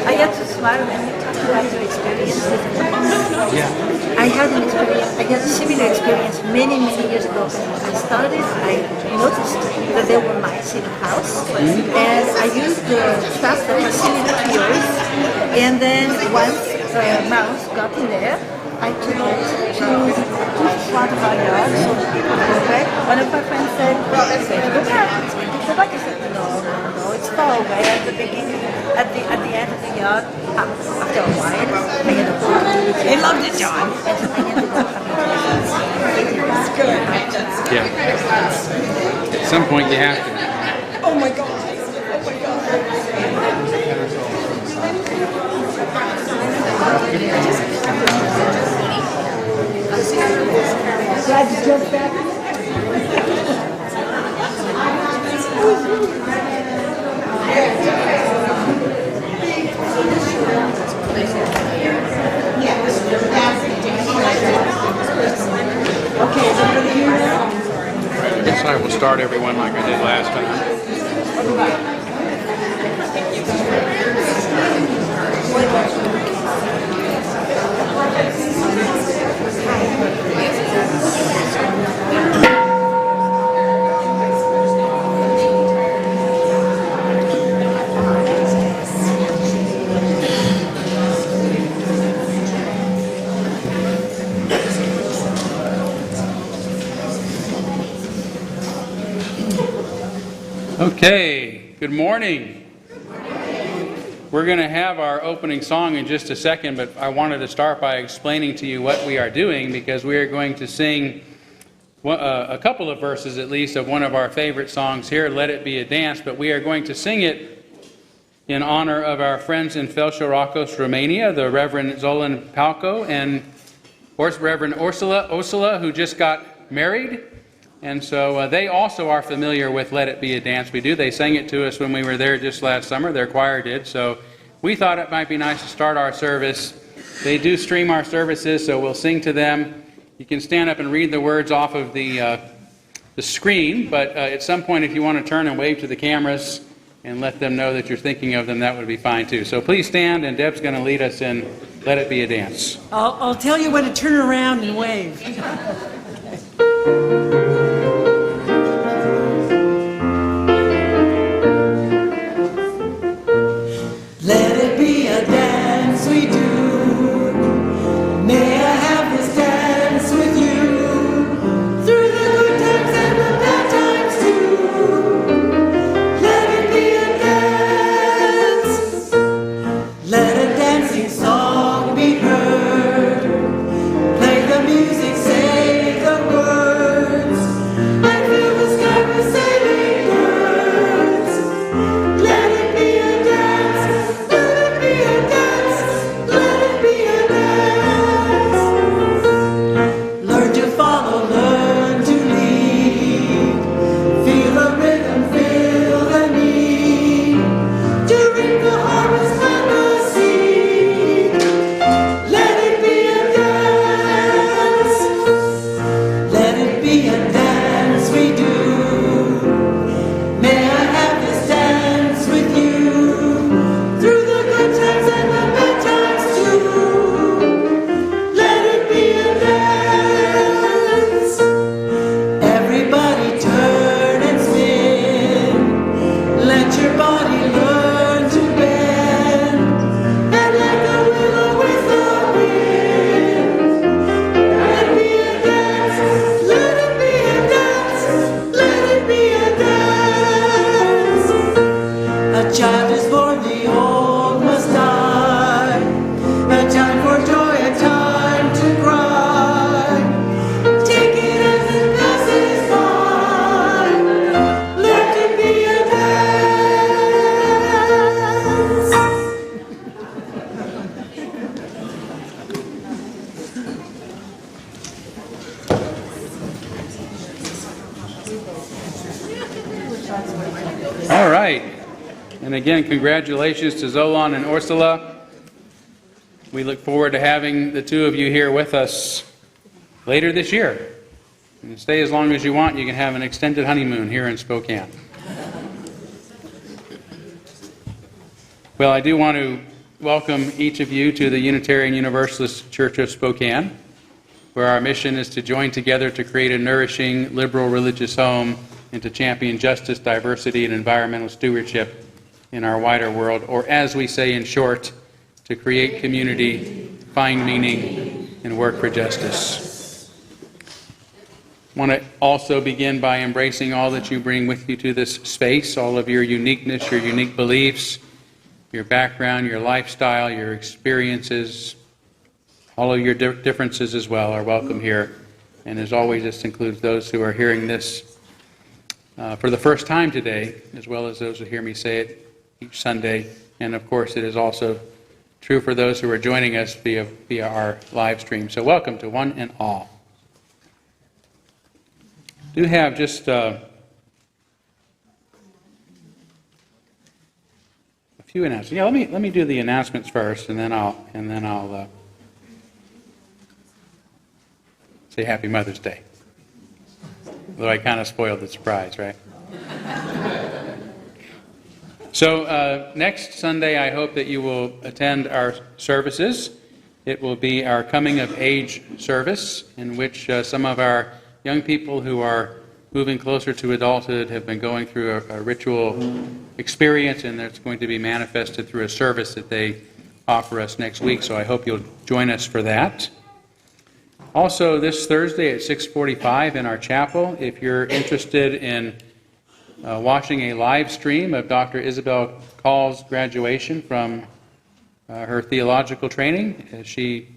I get to smile when you talk about your experiences. Yeah. I had an experience, I had a similar experience many years ago. When I started, I noticed that there were mice in the house, and I used the stuff that was similar to yours, and then once the mouse got in there, I took it to front of our yard so that people could go back. One of my friends said, well, let's say to go back. It's going to go back. I said, no, it's far away at the beginning, at the end of the yard. After a while, I had a problem. They loved it, John. That's good. Yeah. At some point you have to. Oh my God. Oh my Glad you jumped back. Okay, is everybody here now? Yes, I will start everyone like I did last time. Okay, good morning. We're going to have our opening song in just a second, but I wanted to start by explaining to you what we are doing, because we are going to sing a couple of verses at least of one of our favorite songs here, Let It Be a Dance, but we are going to sing it in honor of our friends in Felșoracos, Romania, the Reverend Zolan Palco and Reverend Ursula, who just got married. And so they also are familiar with Let It Be a Dance. We do. They sang it to us when we were there just last summer. Their choir did. So we thought it might be nice to start our service. They do stream our services, so we'll sing to them. You can stand up and read the words off of the screen, but at some point if you want to turn and wave to the cameras and let them know that you're thinking of them, that would be fine too. So please stand, and Deb's going to lead us in Let It Be a Dance. I'll tell you when to turn around and wave. Let it be a dance we do. May I have this dance with you through the good times and the bad times too. Let it be a dance. Let a dancing song be heard. Play the music, say the words. I feel the sky with sailing birds. Let it be a dance. Let it be a dance. Let it be a dance. Learn to follow, learn to lead. Feel the rhythm, feel the need. To reap the harvest, plant the seed. Let it be a dance. Let it be a dance we do. May I have this dance with you through the good times and the bad times too. Let it be a dance. Everybody turn and spin. Let your body learn to bend. And like the willow with the wind. Let it be a dance. Let it be a dance. Let it be a dance. A child is born, the old must die. A time for joy, a time to cry. Take it as it passes by. Let it be a dance. All right. And again, congratulations to Zolan and Ursula. We look forward to having the two of you here with us later this year. And stay as long as you want. You can have an extended honeymoon here in Spokane. Well, I do want to welcome each of you to the Unitarian Universalist Church of Spokane, where our mission is to join together to create a nourishing, liberal religious home and to champion justice, diversity, and environmental stewardship in our wider world, or as we say in short, to create community, find meaning, and work for justice. I want to also begin by embracing all that you bring with you to this space, all of your uniqueness, your unique beliefs, your background, your lifestyle, your experiences, all of your differences as well are welcome here. And as always, this includes those who are hearing this for the first time today, as well as those who hear me say it each Sunday. And of course, it is also true for those who are joining us via our live stream. So welcome to one and all. I do have just a few announcements. Yeah, let me do the announcements first, and then I'll say Happy Mother's Day. Although I kind of spoiled the surprise, right? So next Sunday, I hope that you will attend our services. It will be our coming of age service, in which some of our young people who are moving closer to adulthood have been going through a ritual experience, and that's going to be manifested through a service that they offer us next week. So I hope you'll join us for that. Also, this Thursday at 6:45 in our chapel, if you're interested in watching a live stream of Dr. Isabel Call's graduation from her theological training, as she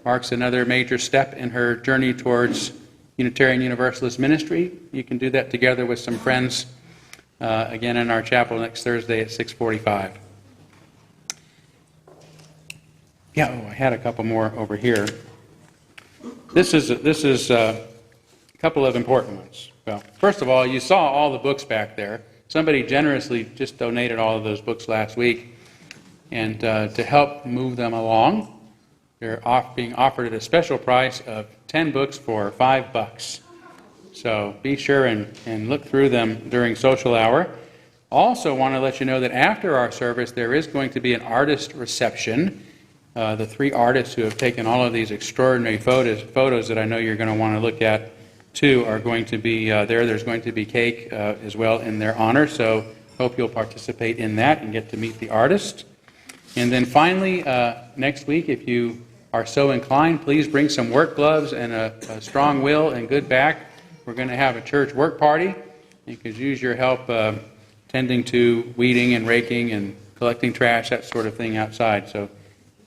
marks another major step in her journey towards Unitarian Universalist ministry. You can do that together with some friends, again in our chapel next Thursday at 6:45. Yeah, I had a couple more over here. This is a couple of important ones. Well, first of all, you saw all the books back there. Somebody generously just donated all of those books last week. And to help move them along, they're being offered at a special price of 10 books for $5. So be sure and look through them during social hour. Also want to let you know that after our service, there is going to be an artist reception. The three artists who have taken all of these extraordinary photos that I know you're going to want to look at too are going to be there. There's going to be cake as well in their honor, so hope you'll participate in that and get to meet the artist. And then finally, next week, if you are so inclined, please bring some work gloves and a strong will and good back. We're going to have a church work party. You could use your help tending to weeding and raking and collecting trash, that sort of thing outside. So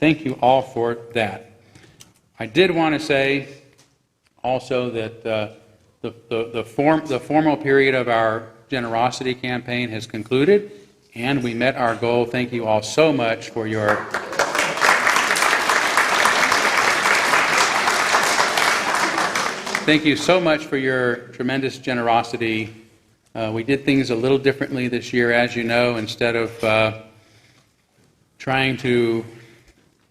thank you all for that. I did want to say also that the formal period of our generosity campaign has concluded, and we met our goal. Thank you all so much for your thank you so much for your tremendous generosity. We did things a little differently this year, as you know. Instead of trying to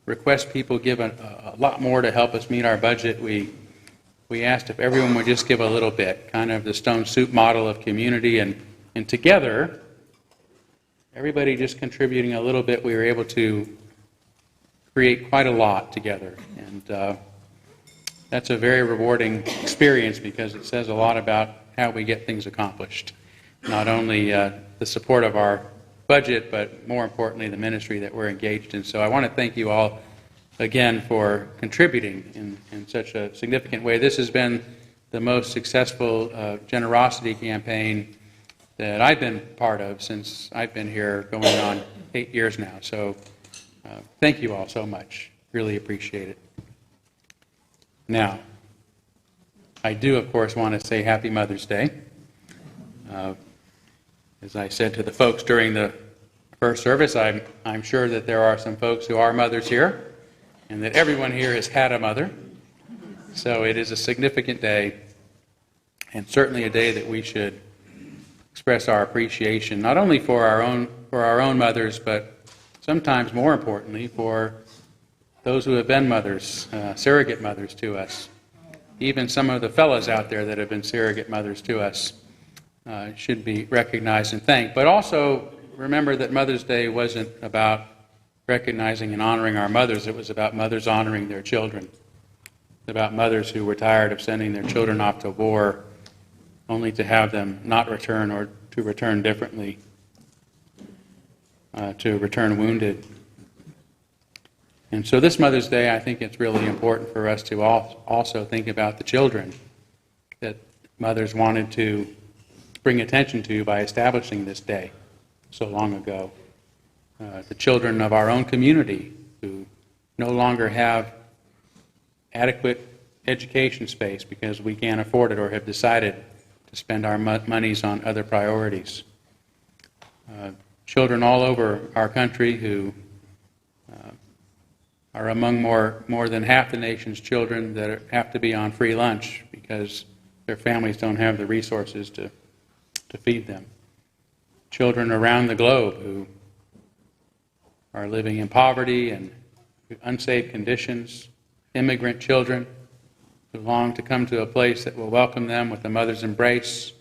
request people give a lot more to help us meet our budget, we asked if everyone would just give a little bit, kind of the stone soup model of community, and together, everybody just contributing a little bit, we were able to create quite a lot together. And that's a very rewarding experience because it says a lot about how we get things accomplished. Not only the support of our budget, but more importantly, the ministry that we're engaged in. So I want to thank you all again for contributing in such a significant way. This has been the most successful generosity campaign that I've been part of since I've been here going on 8 years now. So thank you all so much. Really appreciate it. Now, I do, of course, want to say Happy Mother's Day. As I said to the folks during the first service, I'm sure that there are some folks who are mothers here, and that everyone here has had a mother. So it is a significant day, and certainly a day that we should express our appreciation, not only for our own mothers, but sometimes more importantly for those who have been mothers, surrogate mothers to us. even some of the fellows out there that have been surrogate mothers to us should be recognized and thanked. But also remember that Mother's Day wasn't about recognizing and honoring our mothers. It was about mothers honoring their children. It's about mothers who were tired of sending their children off to war only to have them not return or to return differently, to return wounded. And so this Mother's Day, I think it's really important for us to also think about the children that mothers wanted to bring attention to by establishing this day so long ago. The children of our own community who no longer have adequate education space because we can't afford it or have decided to spend our monies on other priorities. Children all over our country who are among more than half the nation's children that have to be on free lunch because their families don't have the resources to feed them. Children around the globe who are living in poverty and unsafe conditions, immigrant children who long to come to a place that will welcome them with a mother's embrace,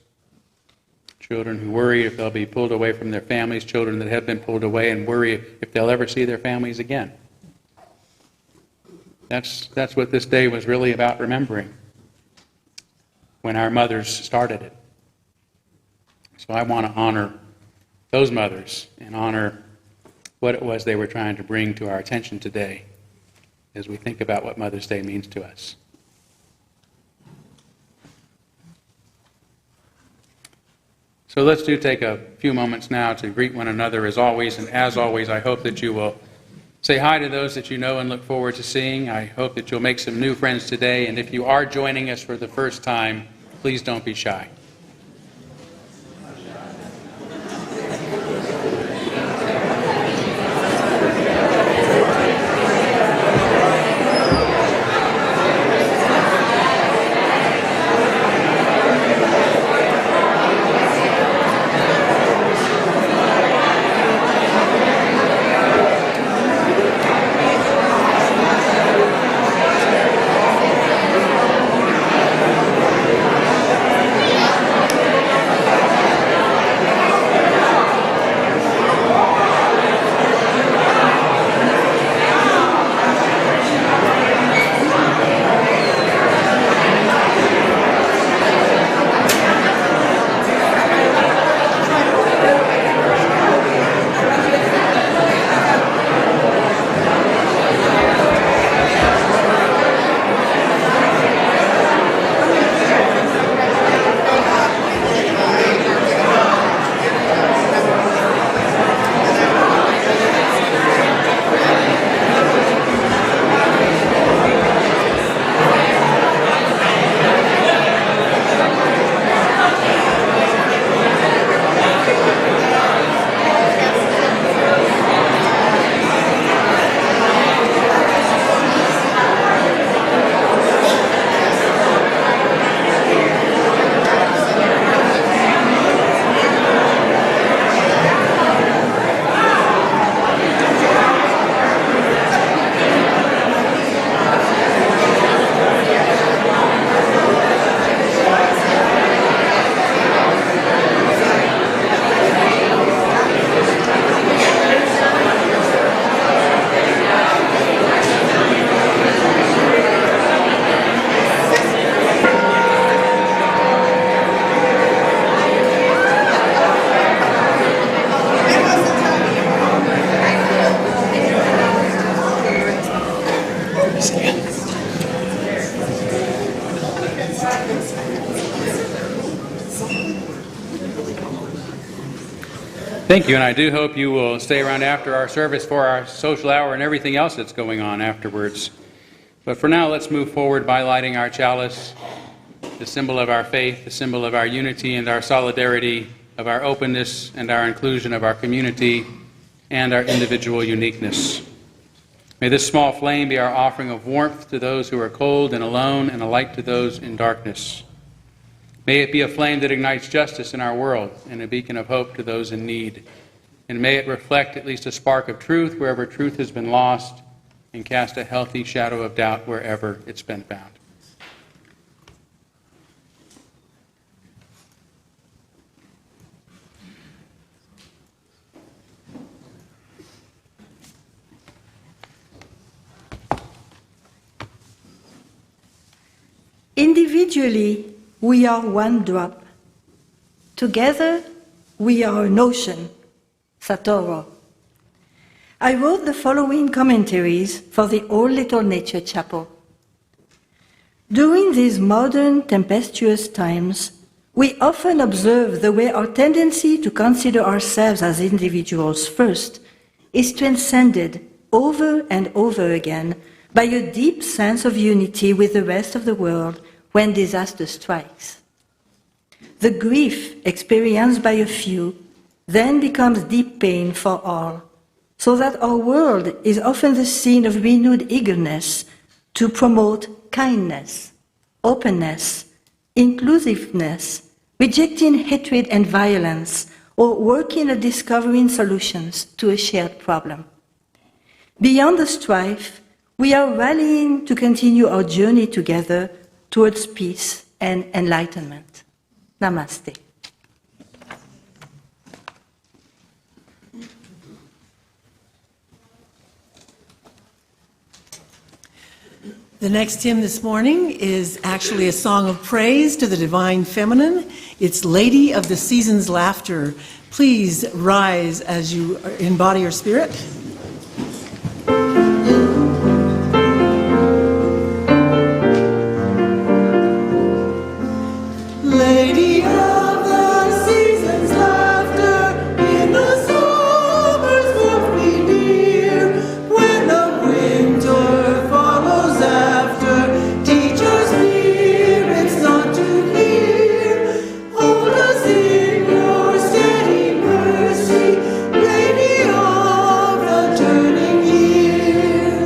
children who worry if they'll be pulled away from their families, children that have been pulled away and worry if they'll ever see their families again. That's what this day was really about remembering when our mothers started it. So I want to honor those mothers and honor what it was they were trying to bring to our attention today as we think about what Mother's Day means to us. So let's take a few moments now to greet one another as always, and as always I hope that you will say hi to those that you know and look forward to seeing. I hope that you'll make some new friends today, and if you are joining us for the first time, please don't be shy. Thank you, and I do hope you will stay around after our service for our social hour and everything else that's going on afterwards. But for now, let's move forward by lighting our chalice, the symbol of our faith, the symbol of our unity and our solidarity, of our openness and our inclusion of our community, and our individual uniqueness. May this small flame be our offering of warmth to those who are cold and alone, and a light to those in darkness. May it be a flame that ignites justice in our world and a beacon of hope to those in need. And may it reflect at least a spark of truth wherever truth has been lost, and cast a healthy shadow of doubt wherever it's been found. Individually, we are one drop. Together, we are an ocean, Satoru. I wrote the following commentaries for the Old Little Nature Chapel. During these modern tempestuous times, we often observe the way our tendency to consider ourselves as individuals first is transcended over and over again by a deep sense of unity with the rest of the world when disaster strikes. The grief experienced by a few then becomes deep pain for all, so that our world is often the scene of renewed eagerness to promote kindness, openness, inclusiveness, rejecting hatred and violence, or working at discovering solutions to a shared problem. Beyond the strife, we are rallying to continue our journey together towards peace and enlightenment. Namaste. The next hymn this morning is actually a song of praise to the Divine Feminine. It's Lady of the Season's Laughter. Please rise as you embody your spirit. Lady of the season's laughter, in the summer's warmth be near. When the winter follows after, teach our spirits not to fear. Hold us in your steady mercy, Lady of the turning year.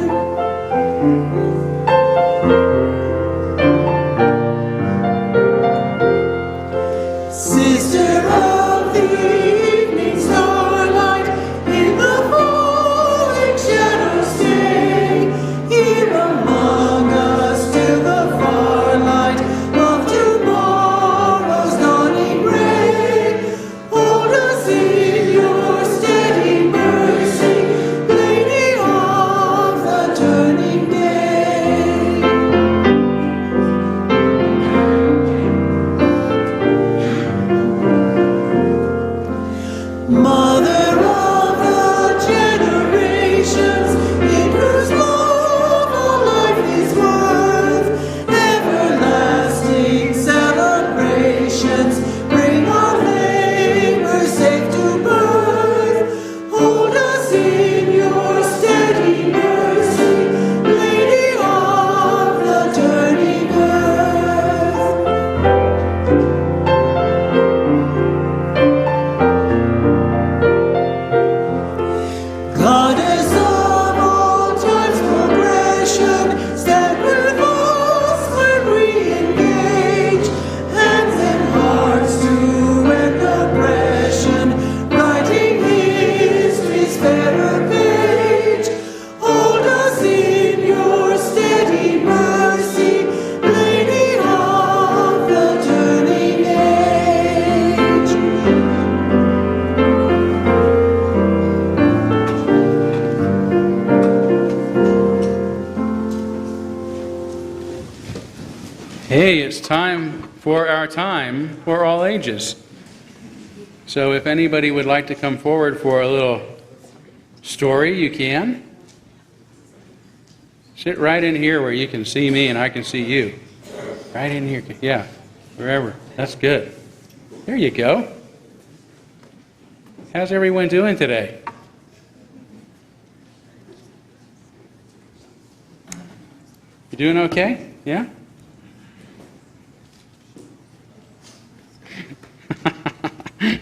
Sister of the evening starlight, in the falling shadows stay. Here among us till the far light of tomorrow's dawning ray. Hold us in your steady mercy, Lady of the turning day. Mother of the generations, in whose love all life is worth, everlasting celebrations bring our labor safe to birth. Hold us in your steady mercy, Lady of the turning earth. Goddess of all time's progression, stand with us when we engage. Hands and hearts to end oppression, writing history's fairer page. Hold us in your steady mercy, Lady of the turning age. Hey, it's time for our time for all ages. So if anybody would like to come forward for a little story, you can. Sit right in here where you can see me and I can see you. Right in here. Yeah, wherever. That's good. There you go. How's everyone doing today? You doing okay? Yeah?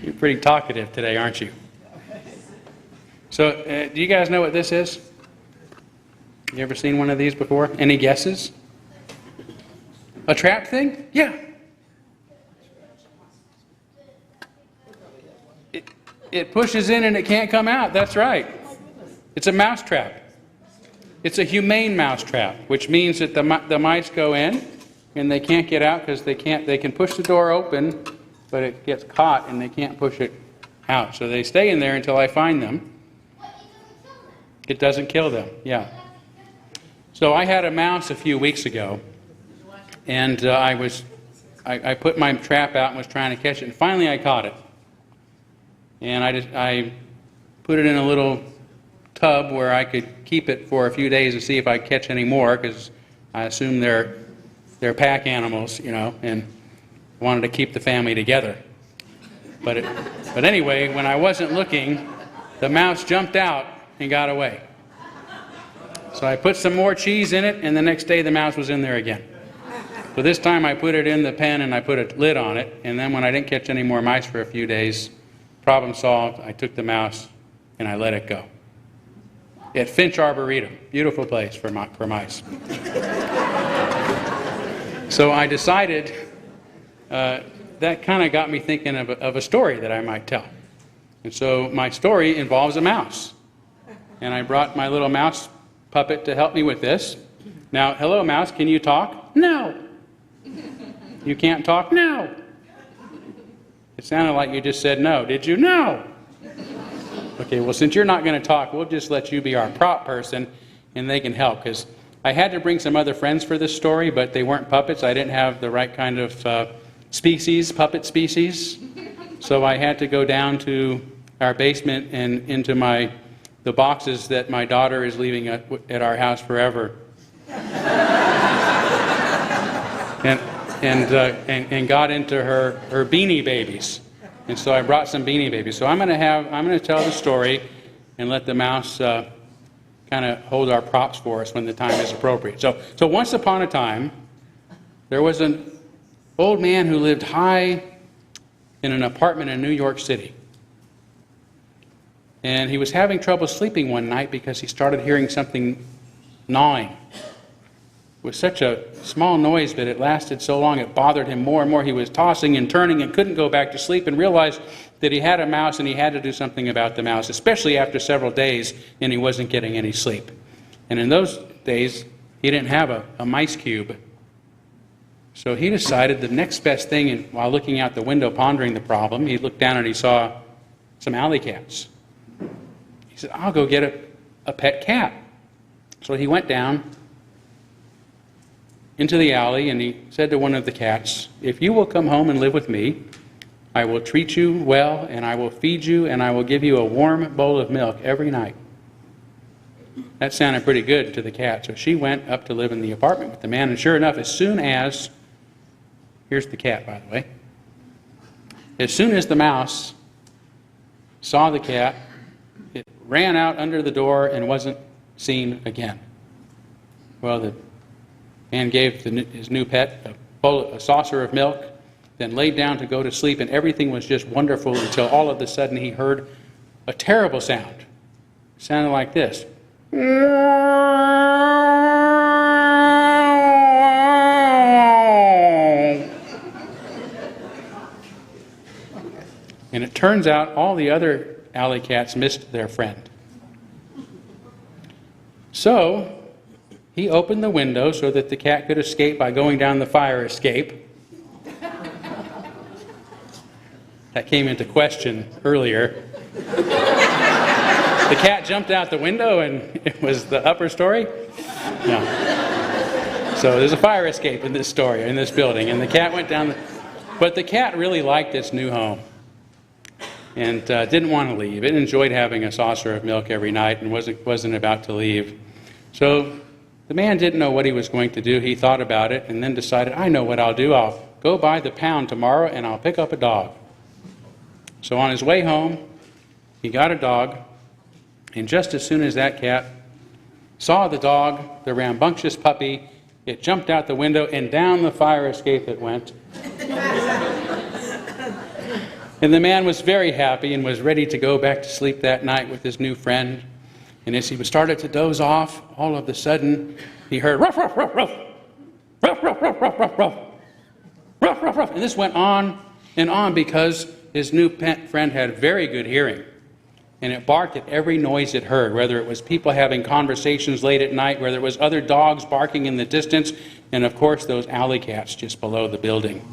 You're pretty talkative today, aren't you? So, do you guys know what this is? You ever seen one of these before? Any guesses? A trap thing? Yeah. It pushes in and it can't come out. That's right. It's a mouse trap. It's a humane mouse trap, which means that the mice go in and they can't get out because they can push the door open, but it gets caught and they can't push it out. So they stay in there until I find them. It doesn't kill them, yeah. So I had a mouse a few weeks ago, And I put my trap out and was trying to catch it, and finally I caught it. And I put it in a little tub where I could keep it for a few days to see if I catch any more, because I assume they're pack animals, you know, and wanted to keep the family together. But anyway, when I wasn't looking, the mouse jumped out and got away. So I put some more cheese in it, and the next day the mouse was in there again. So this time I put it in the pen and I put a lid on it, and then when I didn't catch any more mice for a few days, problem solved. I took the mouse and I let it go. At Finch Arboretum, beautiful place for mice. So I decided, that kind of got me thinking of a story that I might tell. And so my story involves a mouse. And I brought my little mouse puppet to help me with this. Now, hello mouse, can you talk? No. You can't talk? No. It sounded like you just said no. Did you? No. Okay, well, since you're not going to talk, we'll just let you be our prop person, and they can help. Because I had to bring some other friends for this story, but they weren't puppets. I didn't have the right kind of puppet species. So I had to go down to our basement and into the boxes that my daughter is leaving at our house forever. And got into her Beanie Babies. And so I brought some Beanie Babies. So I'm going to tell the story and let the mouse kind of hold our props for us when the time is appropriate. So once upon a time, there was an old man who lived high in an apartment in New York City. And he was having trouble sleeping one night because he started hearing something gnawing. It was such a small noise, but it lasted so long it bothered him more and more. He was tossing and turning and couldn't go back to sleep, and realized that he had a mouse and he had to do something about the mouse, especially after several days and he wasn't getting any sleep. And in those days, he didn't have a mice cube. So he decided the next best thing, and while looking out the window pondering the problem, he looked down and he saw some alley cats. He said, I'll go get a pet cat. So he went down into the alley and he said to one of the cats, if you will come home and live with me, I will treat you well and I will feed you and I will give you a warm bowl of milk every night. That sounded pretty good to the cat, so she went up to live in the apartment with the man, and sure enough, here's the cat, by the way. As soon as the mouse saw the cat, it ran out under the door and wasn't seen again. Well, the man gave his new pet a saucer of milk, then laid down to go to sleep, and everything was just wonderful until all of a sudden he heard a terrible sound. It sounded like this. And it turns out all the other alley cats missed their friend. So he opened the window so that the cat could escape by going down the fire escape. That came into question earlier. The cat jumped out the window and it was the upper story? No. So there's a fire escape in this story, in this building, and the cat went down. But the cat really liked its new home and didn't want to leave. It enjoyed having a saucer of milk every night and wasn't about to leave. So the man didn't know what he was going to do. He thought about it and then decided, I know what I'll do. I'll go by the pound tomorrow and I'll pick up a dog. So on his way home, he got a dog, and just as soon as that cat saw the dog, the rambunctious puppy, it jumped out the window and down the fire escape it went. And the man was very happy and was ready to go back to sleep that night with his new friend. And as he started to doze off, all of a sudden, he heard ruff, ruff, ruff, ruff, ruff, ruff, ruff, ruff, ruff, ruff, ruff, ruff, ruff. And this went on and on because his new friend had very good hearing. And it barked at every noise it heard, whether it was people having conversations late at night, whether it was other dogs barking in the distance, and of course those alley cats just below the building.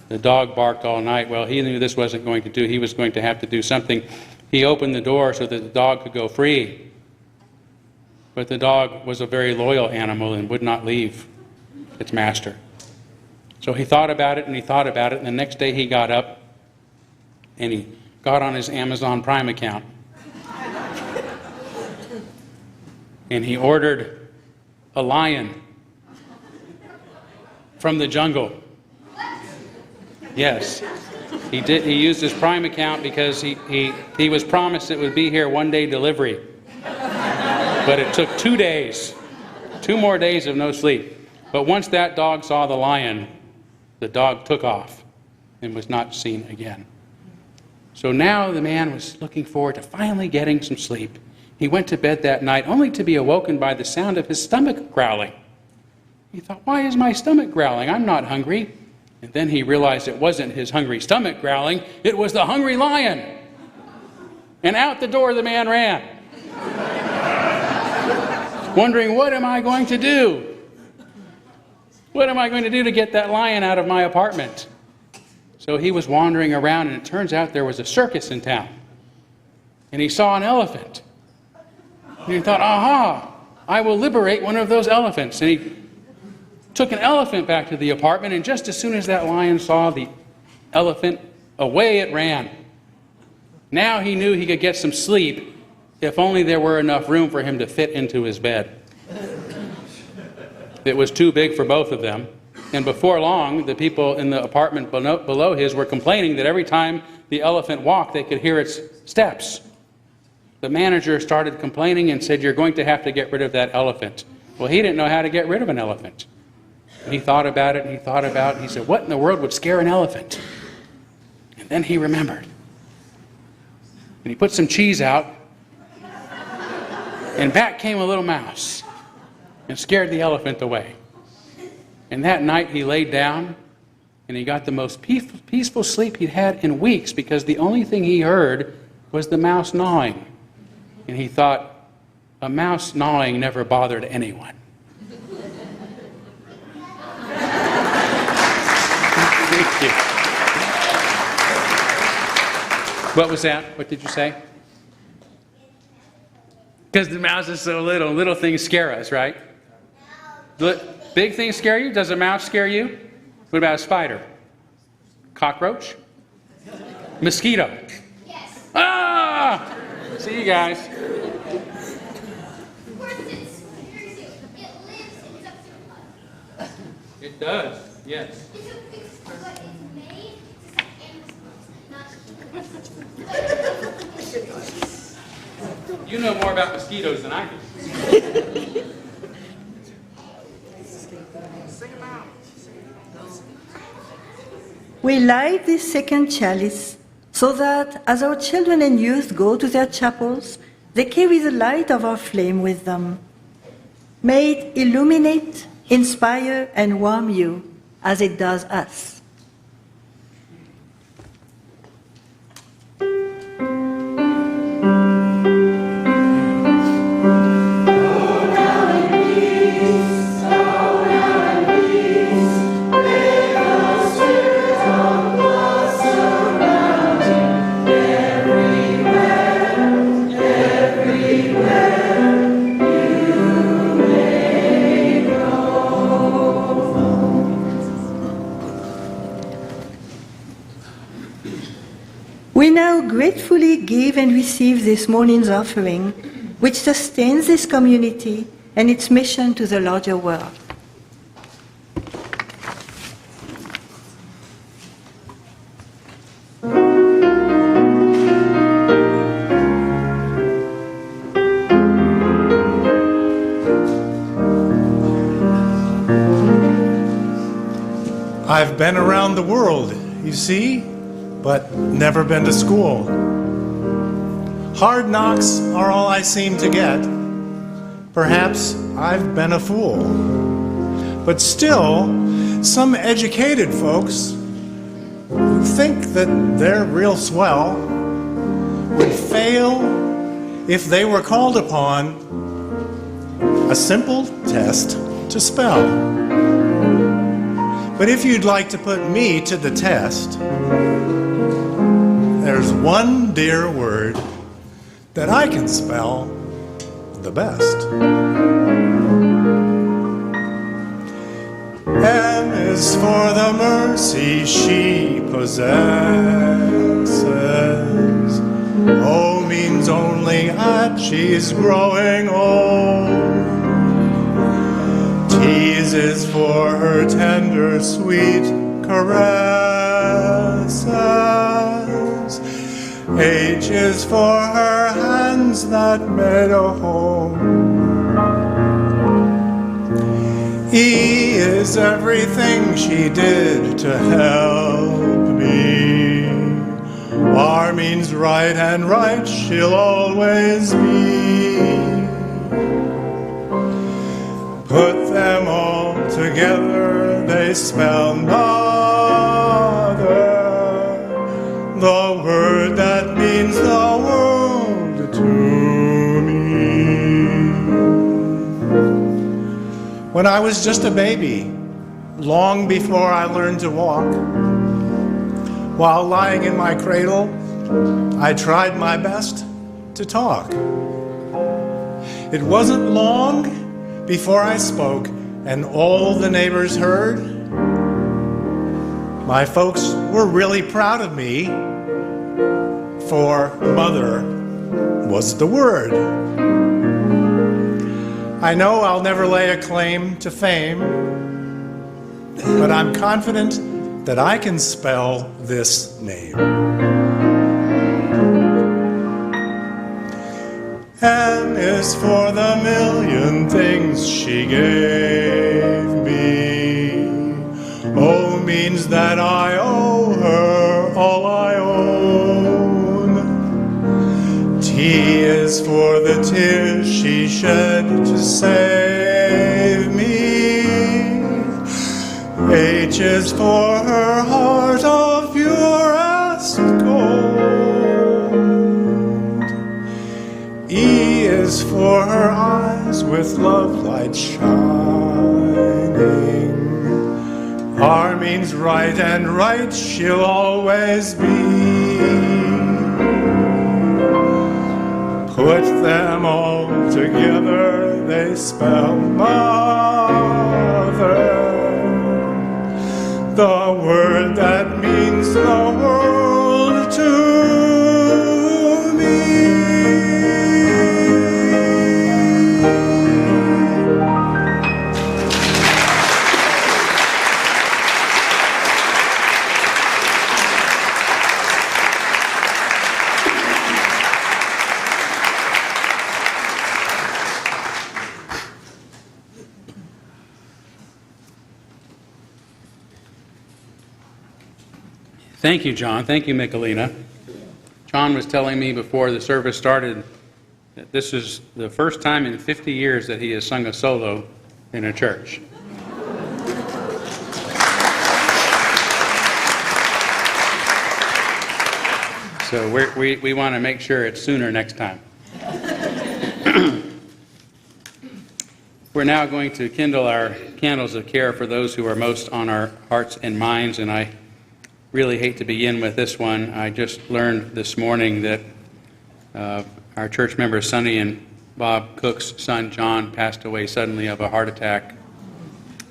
The dog barked all night. Well, he knew this wasn't going to do. He was going to have to do something. He opened the door so that the dog could go free. But the dog was a very loyal animal and would not leave its master. So he thought about it and he thought about it, and the next day he got up and he got on his Amazon Prime account. And he ordered a lion from the jungle. Yes, he did. He used his Prime account because he was promised it would be here one day delivery. But it took 2 days, 2 more days of no sleep. But once that dog saw the lion, the dog took off and was not seen again. So now the man was looking forward to finally getting some sleep. He went to bed that night only to be awoken by the sound of his stomach growling. He thought, why is my stomach growling? I'm not hungry. And then he realized it wasn't his hungry stomach growling, it was the hungry lion. And out the door the man ran, wondering, what am I going to do? What am I going to do to get that lion out of my apartment? So he was wandering around, and it turns out there was a circus in town. And he saw an elephant. And he thought, aha, I will liberate one of those elephants. And he took an elephant back to the apartment, and just as soon as that lion saw the elephant, away it ran. Now he knew he could get some sleep if only there were enough room for him to fit into his bed. It was too big for both of them. And before long, the people in the apartment below his were complaining that every time the elephant walked, they could hear its steps. The manager started complaining and said, you're going to have to get rid of that elephant. Well, he didn't know how to get rid of an elephant. And he thought about it, and he thought about it, and he said, what in the world would scare an elephant? And then he remembered. And he put some cheese out, and back came a little mouse and scared the elephant away. And that night he laid down, and he got the most peaceful sleep he'd had in weeks, because the only thing he heard was the mouse gnawing. And he thought, a mouse gnawing never bothered anyone. Thank you. What was that? What did you say? Because the mouse is so little. Little things scare us, right? Big things scare you? Does a mouse scare you? What about a spider? Cockroach? Mosquito? Yes. Ah! See you guys. Of course, it's seriously, it lives in such a lot. It does, yes. It's what it's made, it's not. You know more about mosquitoes than I do. We light this second chalice so that as our children and youth go to their chapels, they carry the light of our flame with them. May it illuminate, inspire, and warm you as it does us. We now gratefully give and receive this morning's offering, which sustains this community and its mission to the larger world. I've been around the world, you see, but never been to school. Hard knocks are all I seem to get. Perhaps I've been a fool. But still, some educated folks who think that they're real swell would fail if they were called upon a simple test to spell. But if you'd like to put me to the test, there's one dear word that I can spell the best. M is is for the mercy she possesses. O means only that she's growing old. T is for her tender, sweet caresses. H is for her hands that made a home. E is everything she did to help me. R means right, and right she'll always be. Put them all together, they spell mother, the word that means the world to me. When I was just a baby, long before I learned to walk, while lying in my cradle, I tried my best to talk. It wasn't long before I spoke and all the neighbors heard. My folks were really proud of me, for mother was the word. I know I'll never lay a claim to fame, but I'm confident that I can spell this name. M is for the million things she gave me. O means that I owe her all I own. T is for the tears she shed to save me. H is for her heart of purest gold. E is for her eyes with love light shining. R means right, and right she'll always be. Put them all together, they spell mother, the word that means the world to me. Thank you, John. Thank you, Michelina. John was telling me before the service started that this is the first time in 50 years that he has sung a solo in a church. So we want to make sure it's sooner next time. We're now going to kindle our candles of care for those who are most on our hearts and minds, and I really hate to begin with this one. I just learned this morning that our church members Sonny and Bob Cook's son John passed away suddenly of a heart attack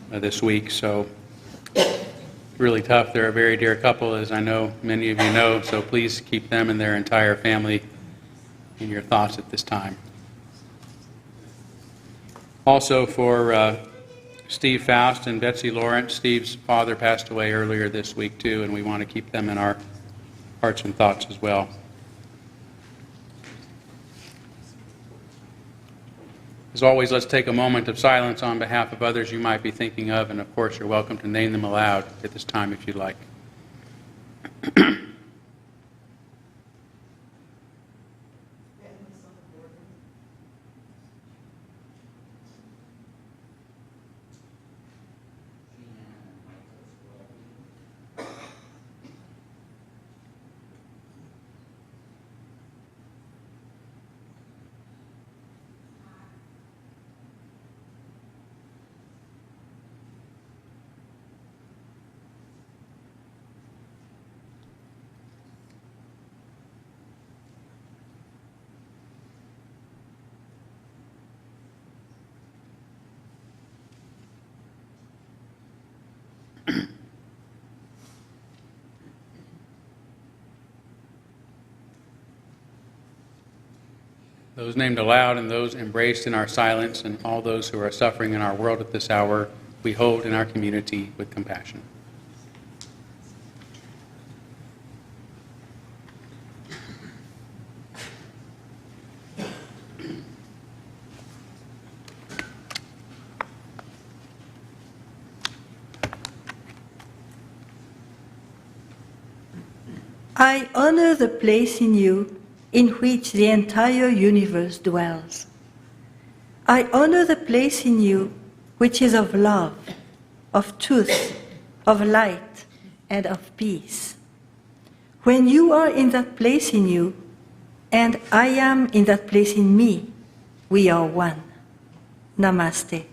this week. So really tough. They're a very dear couple, as I know many of you know, so please keep them and their entire family in your thoughts at this time. Also for Steve Faust and Betsy Lawrence. Steve's father passed away earlier this week too, and we want to keep them in our hearts and thoughts as well. As always, let's take a moment of silence on behalf of others you might be thinking of, and of course you're welcome to name them aloud at this time if you'd like. those named aloud and those embraced in our silence, and all those who are suffering in our world at this hour, we hold in our community with compassion. I honor the place in you in which the entire universe dwells. I honor the place in you which is of love, of truth, of light, and of peace. When you are in that place in you, and I am in that place in me, we are one. Namaste.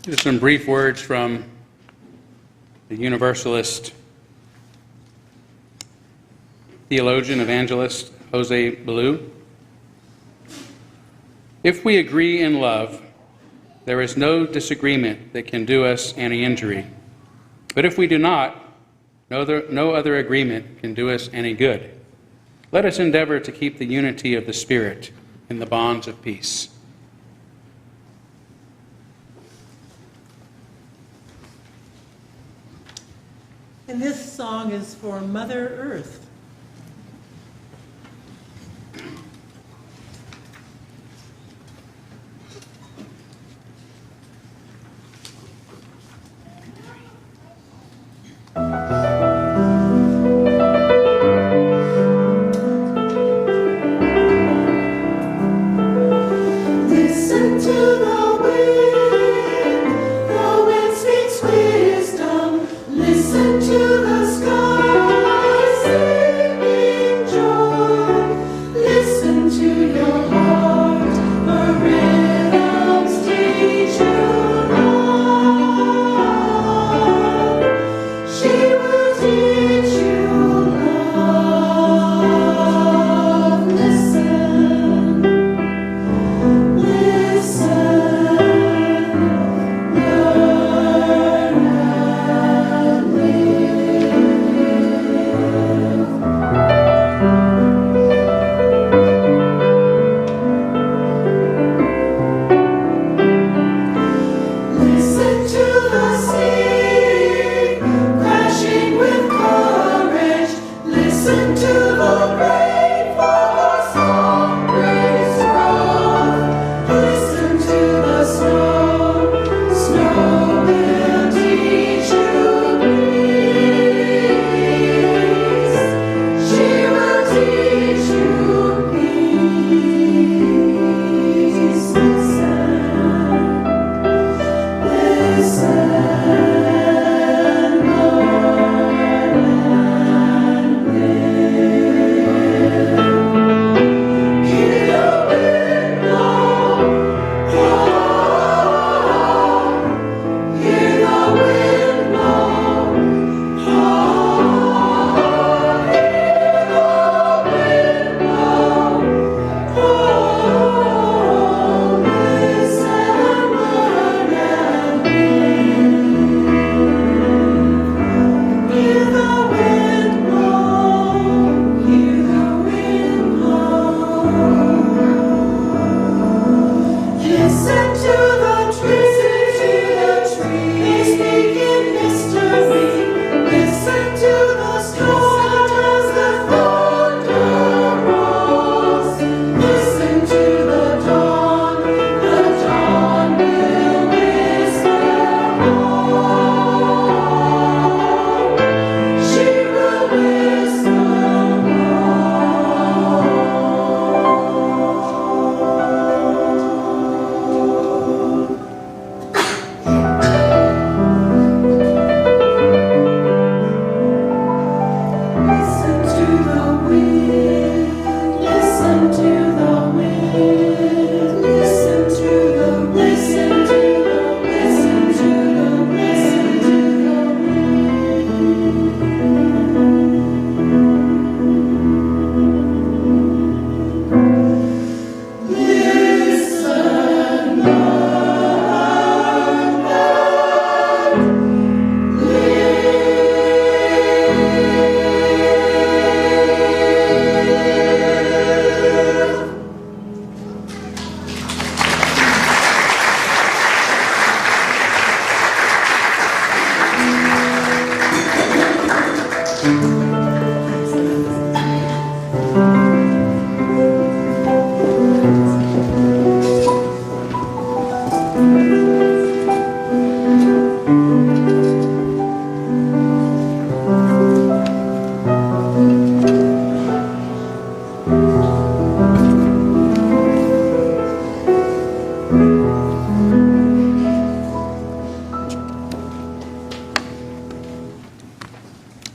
Just some brief words from the Universalist theologian, evangelist, Jose Ballou. If we agree in love, there is no disagreement that can do us any injury. But if we do not, no other agreement can do us any good. Let us endeavor to keep the unity of the Spirit in the bonds of peace. And this song is for Mother Earth. Listen to the wind speaks wisdom. Listen to the sky sing.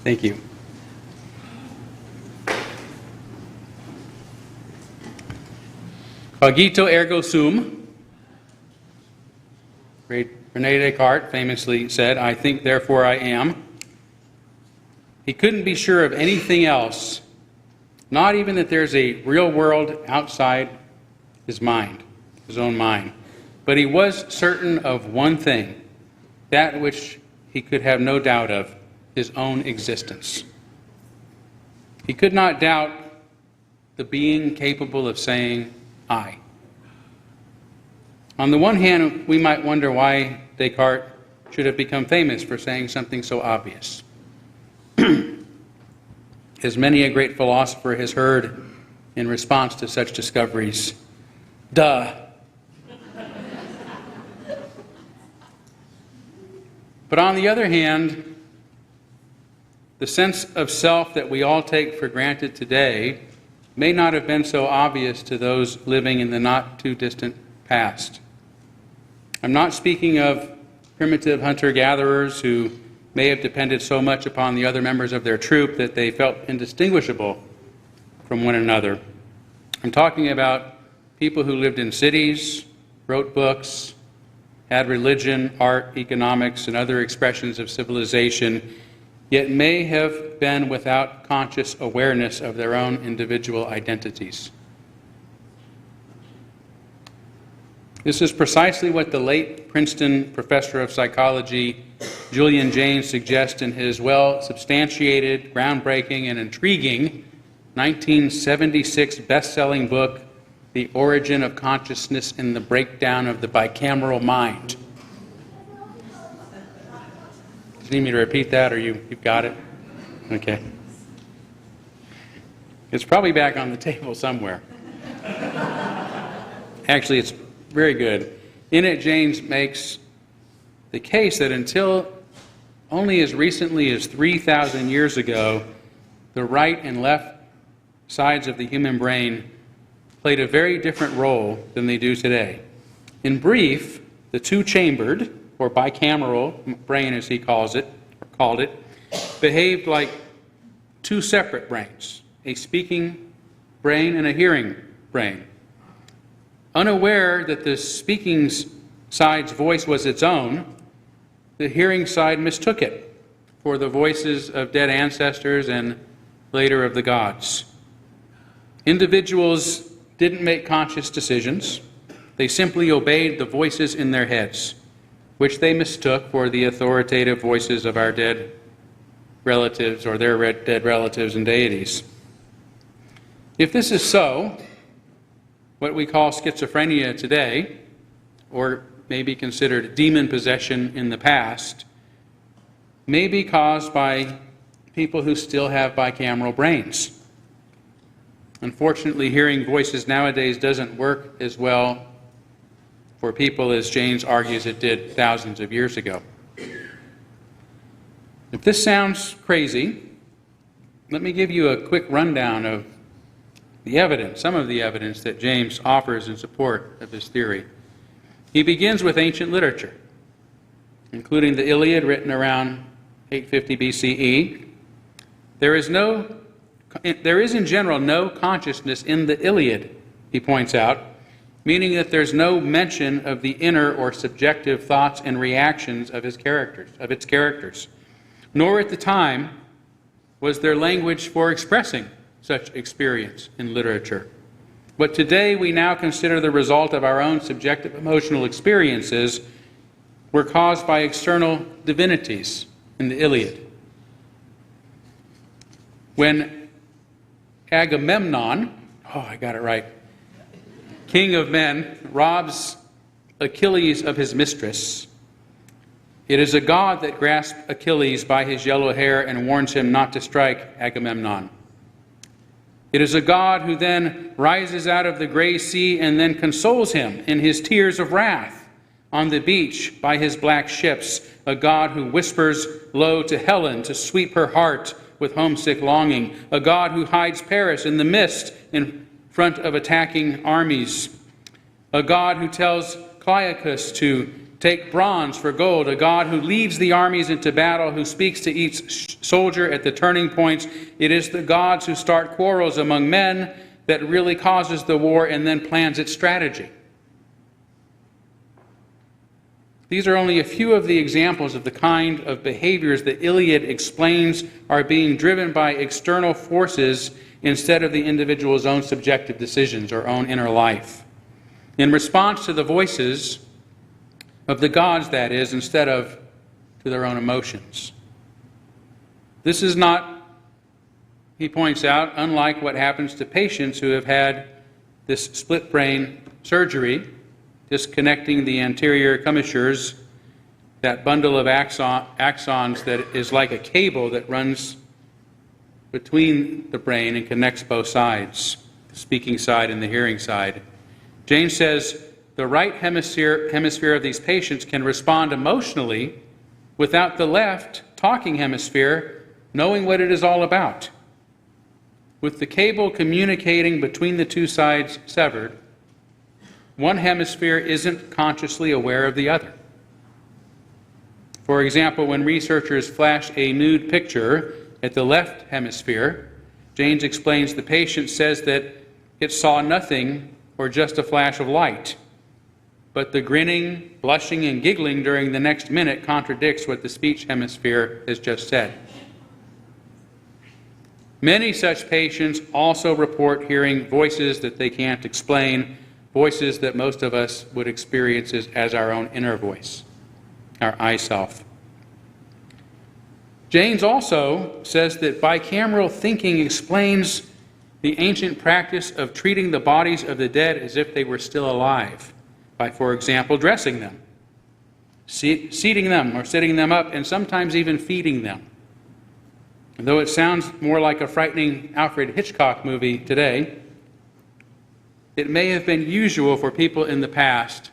Thank you. Cogito ergo sum. Great René Descartes famously said, "I think, therefore I am." He couldn't be sure of anything else, not even that there's a real world outside his mind, his own mind. But he was certain of one thing, that which he could have no doubt of, his own existence. He could not doubt the being capable of saying, "I." On the one hand, we might wonder why Descartes should have become famous for saying something so obvious. As many a great philosopher has heard in response to such discoveries, "Duh." But on the other hand, the sense of self that we all take for granted today may not have been so obvious to those living in the not too distant past. I'm not speaking of primitive hunter-gatherers who may have depended so much upon the other members of their troop that they felt indistinguishable from one another. I'm talking about people who lived in cities, wrote books, had religion, art, economics, and other expressions of civilization, yet may have been without conscious awareness of their own individual identities. This is precisely what the late Princeton professor of psychology, Julian Jaynes, suggests in his well-substantiated, groundbreaking, and intriguing 1976 best-selling book, The Origin of Consciousness and the Breakdown of the Bicameral Mind. Do you need me to repeat that, or you've got it? Okay. It's probably back on the table somewhere. Actually, it's very good. In it, Jaynes makes the case that until only as recently as 3,000 years ago, the right and left sides of the human brain played a very different role than they do today. In brief, the two-chambered, or bicameral brain as he called it, behaved like two separate brains, a speaking brain and a hearing brain. Unaware that the speaking side's voice was its own, the hearing side mistook it for the voices of dead ancestors and later of the gods. Individuals didn't make conscious decisions. They simply obeyed the voices in their heads, which they mistook for the authoritative voices of our dead relatives or their dead relatives and deities. If this is so, what we call schizophrenia today, or may be considered demon possession in the past, may be caused by people who still have bicameral brains. Unfortunately, hearing voices nowadays doesn't work as well for people as Jaynes argues it did thousands of years ago. If this sounds crazy, let me give you a quick rundown of the evidence, some of the evidence that Jaynes offers in support of his theory. He begins with ancient literature, including the Iliad, written around 850 BCE. There is in general no consciousness in the Iliad, he points out, meaning that there's no mention of the inner or subjective thoughts and reactions of its characters. Nor at the time was there language for expressing such experience in literature. What today we now consider the result of our own subjective emotional experiences were caused by external divinities in the Iliad. When Agamemnon, I got it right, king of men, robs Achilles of his mistress, it is a god that grasps Achilles by his yellow hair and warns him not to strike Agamemnon. It is a God who then rises out of the gray sea and then consoles him in his tears of wrath on the beach by his black ships, a God who whispers low to Helen to sweep her heart with homesick longing, a God who hides Paris in the mist in front of attacking armies, a God who tells Clearchus to Take bronze for gold, a God who leads the armies into battle, who speaks to each soldier at the turning points. It is the gods who start quarrels among men that really causes the war and then plans its strategy. These are only a few of the examples of the kind of behaviors that Iliad explains are being driven by external forces instead of the individual's own subjective decisions or own inner life. In response to the voices of the gods, that is, instead of to their own emotions. This is not, he points out, unlike what happens to patients who have had this split brain surgery, disconnecting the anterior commissures, that bundle of axons that is like a cable that runs between the brain and connects both sides, the speaking side and the hearing side. James says the right hemisphere of these patients can respond emotionally without the left talking hemisphere knowing what it is all about. With the cable communicating between the two sides severed, one hemisphere isn't consciously aware of the other. For example, when researchers flash a nude picture at the left hemisphere, James explains the patient says that it saw nothing or just a flash of light. But the grinning, blushing, and giggling during the next minute contradicts what the speech hemisphere has just said. Many such patients also report hearing voices that they can't explain, voices that most of us would experience as our own inner voice, our I self. James also says that bicameral thinking explains the ancient practice of treating the bodies of the dead as if they were still alive, by, for example, dressing them, seating them or sitting them up, and sometimes even feeding them. And though it sounds more like a frightening Alfred Hitchcock movie today, it may have been usual for people in the past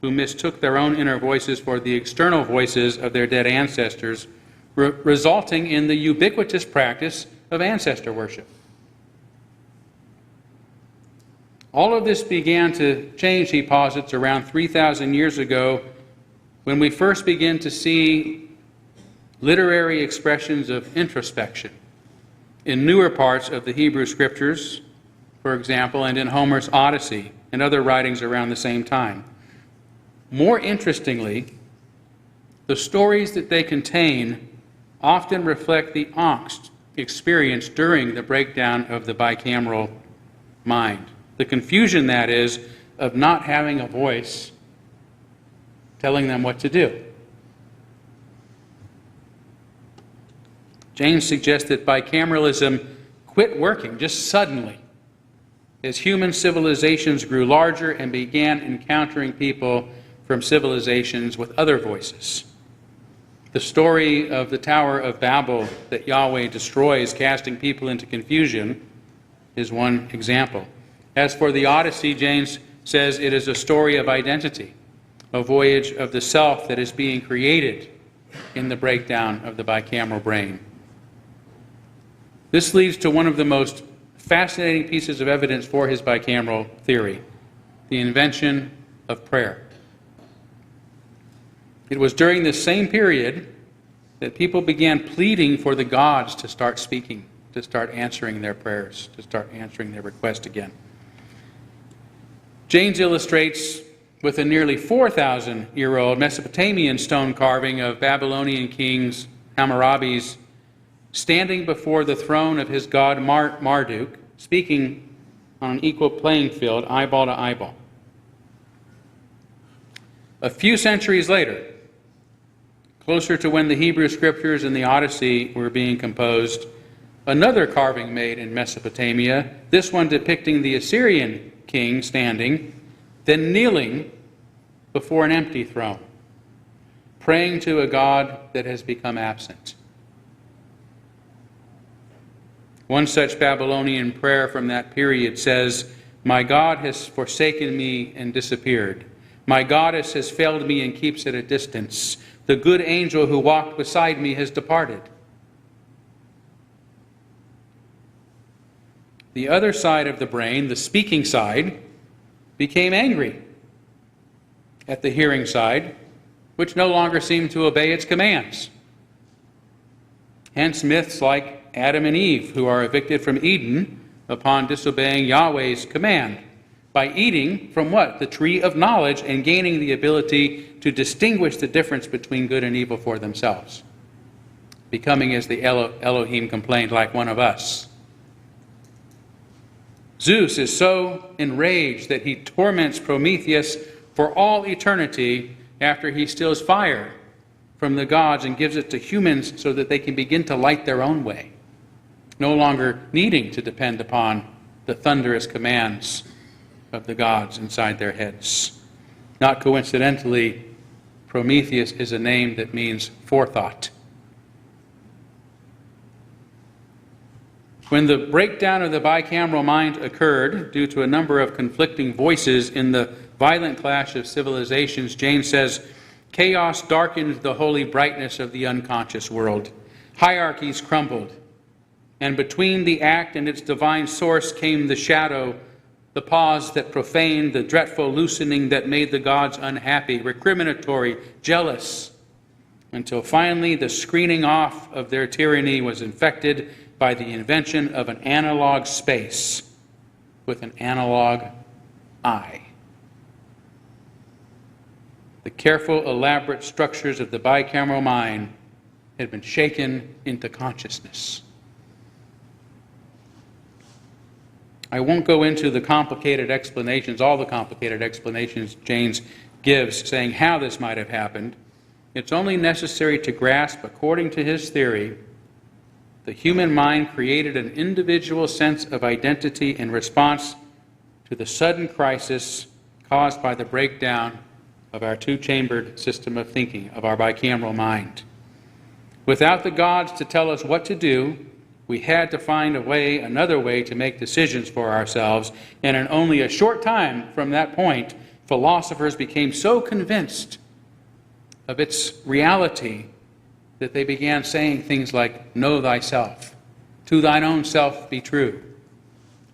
who mistook their own inner voices for the external voices of their dead ancestors, resulting in the ubiquitous practice of ancestor worship. All of this began to change, he posits, around 3,000 years ago when we first begin to see literary expressions of introspection in newer parts of the Hebrew Scriptures, for example, and in Homer's Odyssey and other writings around the same time. More interestingly, the stories that they contain often reflect the angst experienced during the breakdown of the bicameral mind. The confusion, that is, of not having a voice telling them what to do. James suggests that bicameralism quit working just suddenly as human civilizations grew larger and began encountering people from civilizations with other voices. The story of the Tower of Babel that Yahweh destroys, casting people into confusion, is one example. As for the Odyssey, James says it is a story of identity, a voyage of the self that is being created in the breakdown of the bicameral brain. This leads to one of the most fascinating pieces of evidence for his bicameral theory, the invention of prayer. It was during this same period that people began pleading for the gods to start speaking, to start answering their prayers, to start answering their request again. James illustrates with a nearly 4,000-year-old Mesopotamian stone carving of Babylonian kings Hammurabis standing before the throne of his god Marduk, speaking on an equal playing field, eyeball to eyeball. A few centuries later, closer to when the Hebrew Scriptures and the Odyssey were being composed, another carving made in Mesopotamia, this one depicting the Assyrian king standing, then kneeling before an empty throne, praying to a God that has become absent. One such Babylonian prayer from that period says, "My God has forsaken me and disappeared. My goddess has failed me and keeps at a distance. The good angel who walked beside me has departed." The other side of the brain, the speaking side, became angry at the hearing side which no longer seem to obey its commands. Hence myths like Adam and Eve, who are evicted from Eden upon disobeying Yahweh's command, by eating from what? The tree of knowledge, and gaining the ability to distinguish the difference between good and evil for themselves. Becoming, as the Elohim complained, like one of us. Zeus is so enraged that he torments Prometheus for all eternity after he steals fire from the gods and gives it to humans so that they can begin to light their own way, no longer needing to depend upon the thunderous commands of the gods inside their heads. Not coincidentally, Prometheus is a name that means forethought. When the breakdown of the bicameral mind occurred due to a number of conflicting voices in the violent clash of civilizations, Jane says, chaos darkened the holy brightness of the unconscious world. Hierarchies crumbled, and between the act and its divine source came the shadow, the pause that profaned, the dreadful loosening that made the gods unhappy, recriminatory, jealous, until finally the screening off of their tyranny was infected by the invention of an analog space with an analog I. The careful, elaborate structures of the bicameral mind had been shaken into consciousness. I won't go into the complicated explanations, all the complicated explanations James gives, saying how this might have happened. It's only necessary to grasp, according to his theory, the human mind created an individual sense of identity in response to the sudden crisis caused by the breakdown of our two-chambered system of thinking, of our bicameral mind. Without the gods to tell us what to do, we had to find another way to make decisions for ourselves, and in only a short time from that point, philosophers became so convinced of its reality that they began saying things like, know thyself, to thine own self be true,